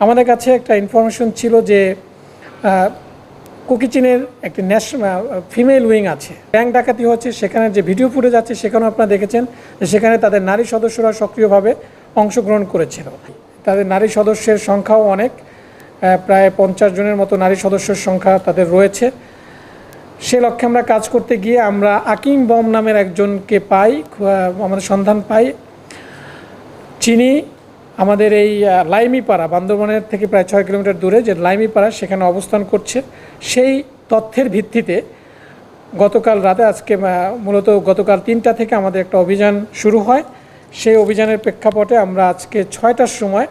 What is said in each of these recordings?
আমাদের কাছে একটা ইনফরমেশন ছিল যে কুকিচিনের একটি ফিমেল উইং আছে, ব্যাংক ডাকাতি হচ্ছে। সেখানে যে ভিডিও ফুটেজ আছে সেখানেও আপনারা দেখেছেন যে সেখানে তাদের নারী সদস্যরা সক্রিয়ভাবে অংশগ্রহণ করেছিল। তাদের নারী সদস্যের সংখ্যাও অনেক, প্রায় 50 জনের মতো নারী সদস্যের সংখ্যা তাদের রয়েছে। সে লক্ষ্যে আমরা কাজ করতে গিয়ে আমরা আকিম বম নামের একজনকে পাই, আমাদের সন্ধান পাই। চিনি আমাদের এই লাইমিপাড়া, বান্দরবানের থেকে প্রায় 6 কিলোমিটার দূরে যে লাইমিপাড়া, সেখানে অবস্থান করছে। সেই তথ্যের ভিত্তিতে গতকাল রাতে, আজকে মূলত গতকাল 3টা থেকে আমাদের একটা অভিযান শুরু হয়। সেই অভিযানের প্রেক্ষাপটে আমরা আজকে 6টার সময়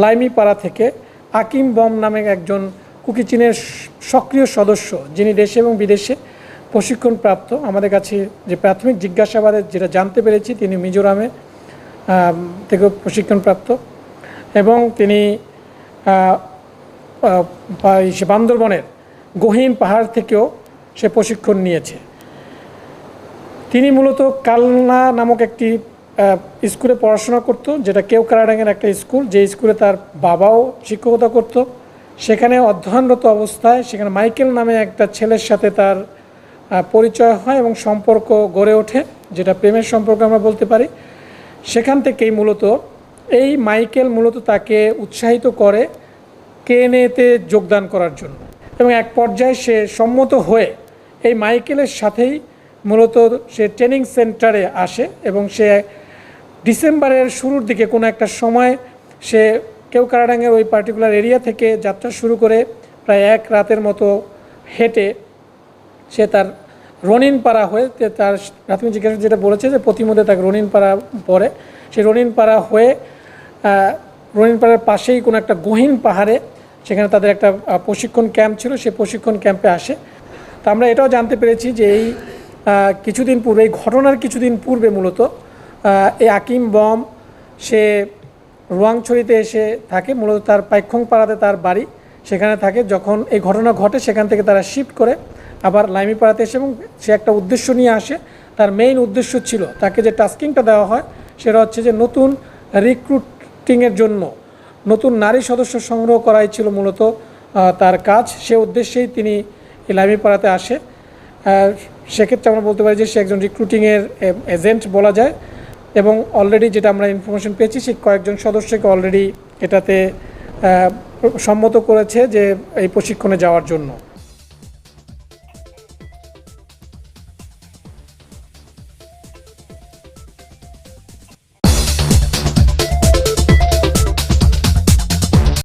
লাইমিপাড়া থেকে আকিম বম নামে একজন কুকিচিনের সক্রিয় সদস্য, যিনি দেশে এবং বিদেশে প্রশিক্ষণপ্রাপ্ত, আমাদের কাছে যে প্রাথমিক জিজ্ঞাসাবাদে যেটা জানতে পেরেছি তিনি মিজোরামে থেকে প্রশিক্ষণপ্রাপ্ত এবং তিনি বান্দরবনের গহীন পাহাড় থেকেও সে প্রশিক্ষণ নিয়েছে। তিনি মূলত কালনা নামক একটি স্কুলে পড়াশোনা করত, যেটা কেওক্রাডাঙ্গের একটা স্কুল, যে স্কুলে তার বাবাও শিক্ষকতা করত। সেখানে অধ্যয়নরত অবস্থায় সেখানে মাইকেল নামে একটা ছেলের সাথে তার পরিচয় হয় এবং সম্পর্ক গড়ে ওঠে, যেটা প্রেমের সম্পর্ক আমরা বলতে পারি। সেখান থেকেই মূলত এই মাইকেল মূলত তাকে উৎসাহিত করে কেএনএতে যোগদান করার জন্য এবং এক পর্যায়ে সে সম্মত হয়ে এই মাইকেলের সাথেই মূলত সে ট্রেনিং সেন্টারে আসে এবং সে ডিসেম্বরের শুরুর দিকে কোনো একটা সময় সে কেওক্রাডাঙ্গের ওই পার্টিকুলার এরিয়া থেকে যাত্রা শুরু করে প্রায় 1 রাতের মতো হেঁটে সে তার রনিনপাড়া হয়ে, তার প্রাথমিক জিজ্ঞাসা যেটা বলেছে যে প্রতিমধ্যে তাকে রনিনপাড়া পড়ে, সেই রনিনপাড়া হয়ে রনিনপাড়ার পাশেই কোনো একটা গহীন পাহাড়ে সেখানে তাদের একটা প্রশিক্ষণ ক্যাম্প ছিল, সেই প্রশিক্ষণ ক্যাম্পে আসে। তা আমরা এটাও জানতে পেরেছি যে এই কিছুদিন পূর্বে, এই ঘটনার কিছুদিন পূর্বে মূলত এই আকিম বম সে রোয়াংছড়িতে এসে থাকে, মূলত তার পাইখংপাড়াতে তার বাড়ি, সেখানে থাকে। যখন এই ঘটনা ঘটে সেখান থেকে তারা শিফট করে আবার লাইমিপাড়াতে এসে এবং সে একটা উদ্দেশ্য নিয়ে আসে। তার মেইন উদ্দেশ্য ছিল তাকে যে টাস্কিংটা দেওয়া হয় সেটা হচ্ছে যে নতুন রিক্রুটিংয়ের জন্য নতুন নারী সদস্য সংগ্রহ করাই ছিল মূলত তার কাজ। সে উদ্দেশ্যেই তিনি এই লাইমিপাড়াতে আসে। সেক্ষেত্রে আমরা বলতে পারি যে সে একজন রিক্রুটিংয়ের এজেন্ট বলা যায় এবং অলরেডি যেটা আমরা ইনফরমেশন পেয়েছি সে কয়েকজন সদস্যকে অলরেডি এটাতে সম্মত করেছে যে এই প্রশিক্ষণে যাওয়ার জন্য।